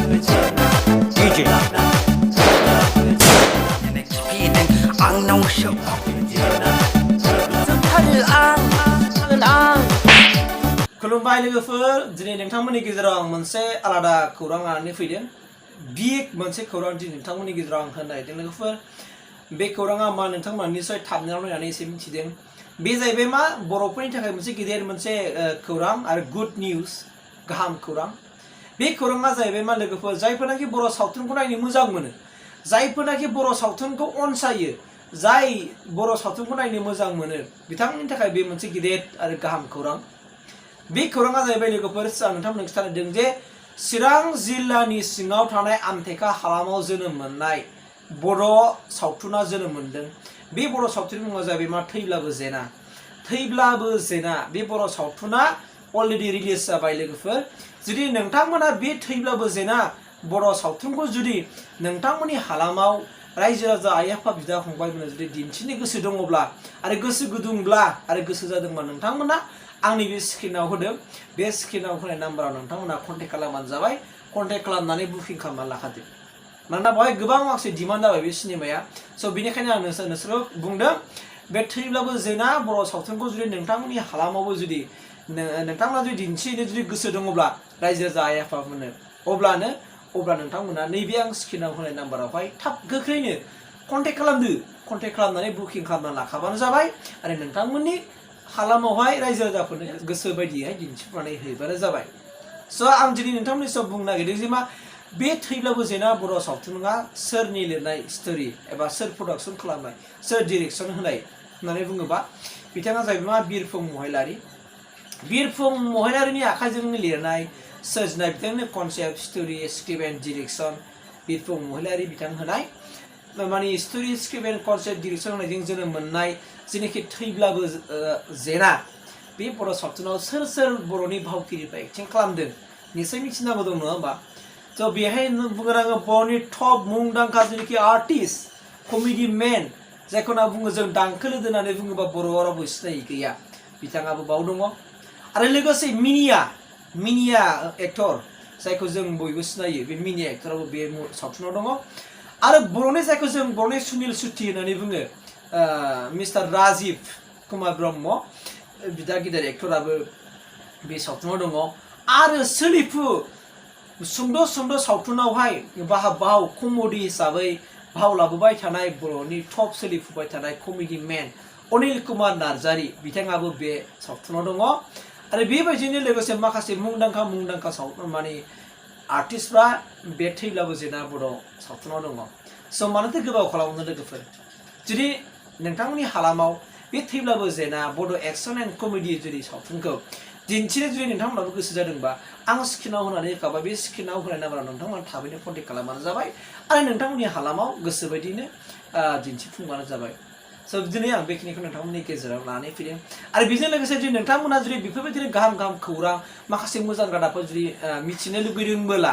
DJ खुलुमबाय लोगोफोर दिनै नोंथांमोननि गेजेराव आं मोनसे आलादा खौरां लानानै फैदों बिग मोनसे खौरां दिनै नोंथांमोननि गेजेराव आं होनो नागिरदों लोगोफोर बे खौराङा मा नोंथांमोना निसय थाबनायाव नायनानै एसे मिथिदों बे जाहैबाय मा बर'फोरनि थाखाय मोनसे गिदिर मोनसे खौरां आरो गुड निउज गाहाम खौरां बे खौराङा जाहैबाय मा लोगोफोर जायफोरनाखि बर' सावथुनखौ नायनो मोजां मोनो जायफोरनाखि बर' सावथुनखौ अनसायो जाय बर' सावथुनखौ नायनो मोजां मोनो बिथांमोननि थाखाय बे मोनसे गिदिर आरो गाहाम खौरां बे खौराङा जाहैबाय लोगोफोर आं नोंथांमोननो खिन्थादों जे चिरां जिल्लानि सिङाव थानाय आमथेखा हालामाव जोनोम मोननाय बर' सावथुना जोनोम मोनदों बे बर' सावथुननि मुङा जाहैबाय मा थैब्लाबो जेना बे बर' सावथुना अलरेडि रिलिज जाबाय लोगोफोर जुदि नोंथांमोना बे थैब्लाबो जेना बर' सावथुनखौ जुदि नोंथांमोननि हालामाव रायजो राजा आइ आफा बिदा फंबायमोननो जुदि दिन्थिनो गोसो दङब्ला आरो गोसो गुदुंब्ला आरो गोसो जादोंबा नोंथांमोना आंनि बे स्क्रिनाव होदों बे स्क्रिनाव होनाय नाम्बाराव नोंथांमोना कन्टेक्ट खालामबानो जाबाय कन्टेक्ट खालामनानै बुकिं खालामनानै लाखादो मानोना बेवहाय गोबां माखासे डिमान्ड जाबाय बे सिनेमाया स' बेनिखायनो आं नोंसोरो बुंदों बे थैब्लाबो जेना बर' सावथुनखौ जुदि नोंथांमोननि हालामावबो जुदि नोंथांमोना जुदि दिन्थिनो जुदि गोसो दङब्ला रायजो राजा आइ आफामोननो अब्ला नोंथांमोना नैबे आं स्क्रिनाव होनाय नाम्बारावहाय थाब गोख्रैनो कन्टेक्ट खालामनानै बुकिं खालामनानै लाखाबानो जाबाय आरो नोंथांमोननि हालामावहाय रायजो राजाफोरनो गोसो बायदियै दिन्थिफुंनानै होबानो जाबाय स' आं दिनै नोंथांमोननि सायाव बुंनो नागिरदों जे मा बे थैब्लाबो जेना बर' सावथुना सोरनि लिरनाय स्ट'रि एबा सोर प्रडाक्सन खालामनाय सोर डिरेक्सन होनाय होननानै बुङोबा बिथाङा जाहैबाय मा बिरफुं महिलारिनि आखाइजोंनो लिरनाय सोरजिनाय बिथांनि concept story script and direction बिरफुं महिलारि बिथां होनाय माने story script and concept direction होनायजों जोनोम मोननाय जेनाखि थैब्लाबो जेना बे बर' सावथुनाव सोर बर'नि भावगिरिफ्रा एक्टिं खालामदों निसय मिथिनांगौ दं नङा होमबा स' बेहाय बुंगोन आङो बर'नि टप मुंदांखा जेनाखि आर्टिस्ट कमेडि मेन जायखौ होनना बुङो जों दांखोलो दोननानै बुङोबा बर'आव रावबो सिनायि गैया बिथाङाबो बाव दङ आरो लोगोसे मिनिया एक्टर जायखौ जों बयबो सिनायो बे मिनिया एक्टराबो बे सावथुनाव दङ आरो बर'नि जायखौ जों बर'नि सुनिल सुथि होननानै बुङो मिस्टार राजिब कुमार ब्रह्म बिदा गिदिर एक्टराबो बे सावथुनाव दङ आरो सोलिफु सुंद' सावथुनावहाय बाहाव कमेडि हिसाबै भाव लाबोबाय थानाय बर'नि टप सोलिफुबाय थानाय कमेडि मेन अनिल कुमार नार्जारि बिथाङाबो बे सावथुनाव दङ आरो बेबायदिनो लोगोसे माखासे मुंदांखा सावथुन माने आर्टिस्टफ्रा बे थैब्लाबो जेना बर' सावथुनाव दङ स' मानोथो गोबाव खालामनो लोगोफोर जुदि नोंथांमोननि हालामाव बे थैब्लाबो जेना बड' एक्सन एन्ड कमेडि जुदि सावथुनखौ दिन्थिनो जुदि नोंथांमोनाबो गोसो जादोंबा आं स्क्रिनाव होनानै होखाबाय बे स्क्रिनाव होनाय नाम्बाराव नोंथांमोना थाबैनो कन्टेक्ट खालामबानो जाबाय आरो नोंथांमोननि हालामाव गोसो बायदिनो दिन्थिफुंबानो जाबाय स' दिनै आं बेखिनिखौ नोंथांमोननि गेजेराव लानानै फैदों आरो बेजों लोगोसे जुदि नोंथांमोना जुदि बेफोरबायदिनो गाहाम खौरां माखासे मोजां रादाबफोर जुदि मिथिनो लुगैदोंबोला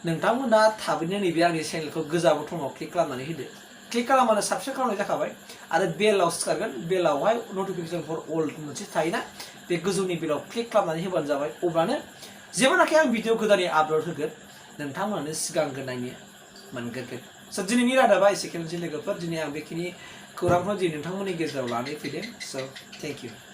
नोंथांमोना थाबैनो नैबे आंनि चेनेलखौ गोजा बटनाव क्लिक खालामनानै होदो क्लिक खालामबानो साबस्क्राइब खालामनाय जाखाबाय आरो बेलाव सिखारगोन बेलावहाय नटिफिकेसन फर अल मोनसे थायोना बे गोजौनि बेलाव क्लिक खालामनानै होबानो जाबाय अब्लानो जेब्लानाखि आं भिडिअ गोदानै आपल'ड होगोन नोंथांमोनानो सिगांग्रो नायनो मोनगोन स' दिनैनि रादाबा एसेखिनोसै लोगोफोर दिनै आं बेखिनि खौरांखौ दिनै नोंथांमोननि गेजेराव लानानै फैदों स' थेंक इउ